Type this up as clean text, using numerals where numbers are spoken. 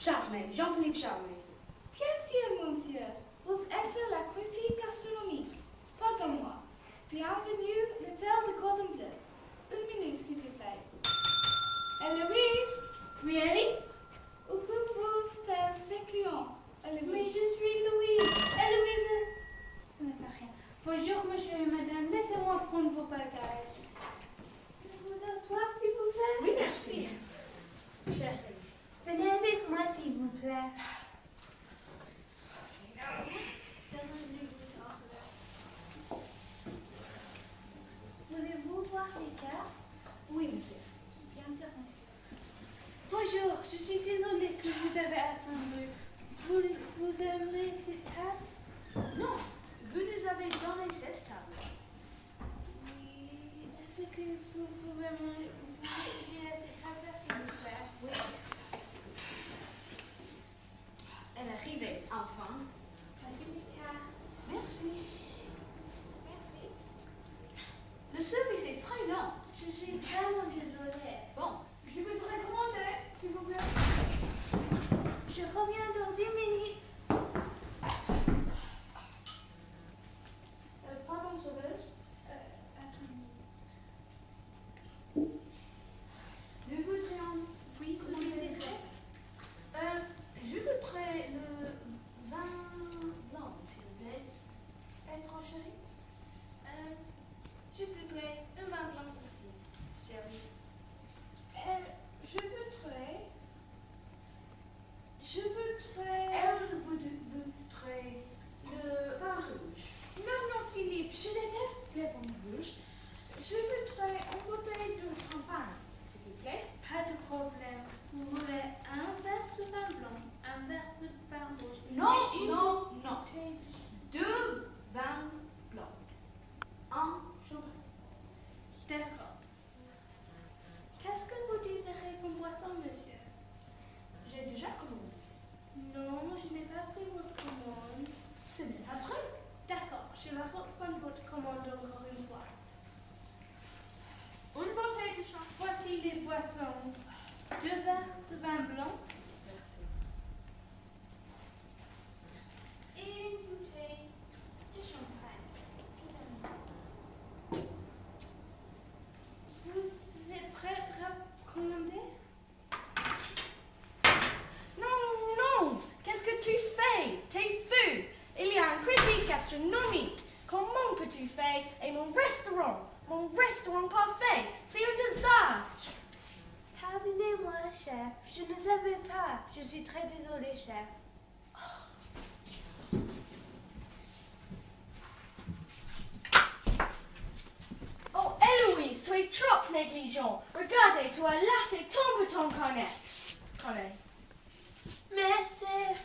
Charmé, Jean-Philippe Charmé. Bien sûr, monsieur. Vous êtes la critique gastronomique. Pardon-moi. Bienvenue, l'hôtel de Cordon Bleu. Une minute, s'il vous plaît. Héloïse? Oui, Alice? Occupez-vous de ces clients. Héloïse. Oui, je suis Louise. Héloïse? Ce n'est pas rien. Bonjour, monsieur et madame. Laissez-moi prendre vos bagages. Vous asseoir, s'il vous plaît? Oui, merci. Chérie, venez avec moi, s'il vous plaît. Voulez-vous voir les cartes? Oui, monsieur. Bien sûr, monsieur. Bonjour, je suis désolée que vous avez attendu. Vous aimez cette table? Non, vous nous avez donné cette table. Oui. Est-ce que vous pouvez me gérer cette table, s'il vous plaît? Oui. Elle est arrivée, enfin. Voici les cartes. Merci. Merci. Le service est très long. Je suis vraiment désolée. Bon, je voudrais commander, s'il vous plaît. Je reviens dans une minute. Pardon, sauveuse. Attends une minute. Nous voudrions... Oui, Oui, c'est vrai. Je voudrais le vin blanc, s'il vous plaît. Être chérie. Je voudrais un vin blanc aussi, chérie. Je voudrais... Elle voudrait le vin rouge. Non, Philippe, je déteste les vins rouges. Je voudrais une bouteille de champagne, s'il vous plaît. Pas de problème. Vous voulez un verre de vin blanc, un verre de vin rouge? Non, et une non, non. bouteille de... 2 vins blancs. Un champagne. D'accord. Qu'est-ce que vous désirez comme boisson, monsieur? J'ai déjà commandé. Non, je n'ai pas pris votre commande. Ce n'est pas vrai. D'accord, je vais reprendre votre commande encore une fois. Une bouteille de champagne. Voici les boissons. 2 verres de vin blanc Merci. et une bouteille de champagne. Vous êtes prête à commander? Non, qu'est-ce que tu fais? T'es fou. Il y a une critique gastronomique. Comment peux-tu faire et mon restaurant parfait, c'est un désastre. Pardonnez-moi, chef. Je ne savais pas. Je suis très désolée, chef. Oh, Héloïse, tu es trop négligent. Regardez, tu as lassé ton bouton cornet. Mais c'est...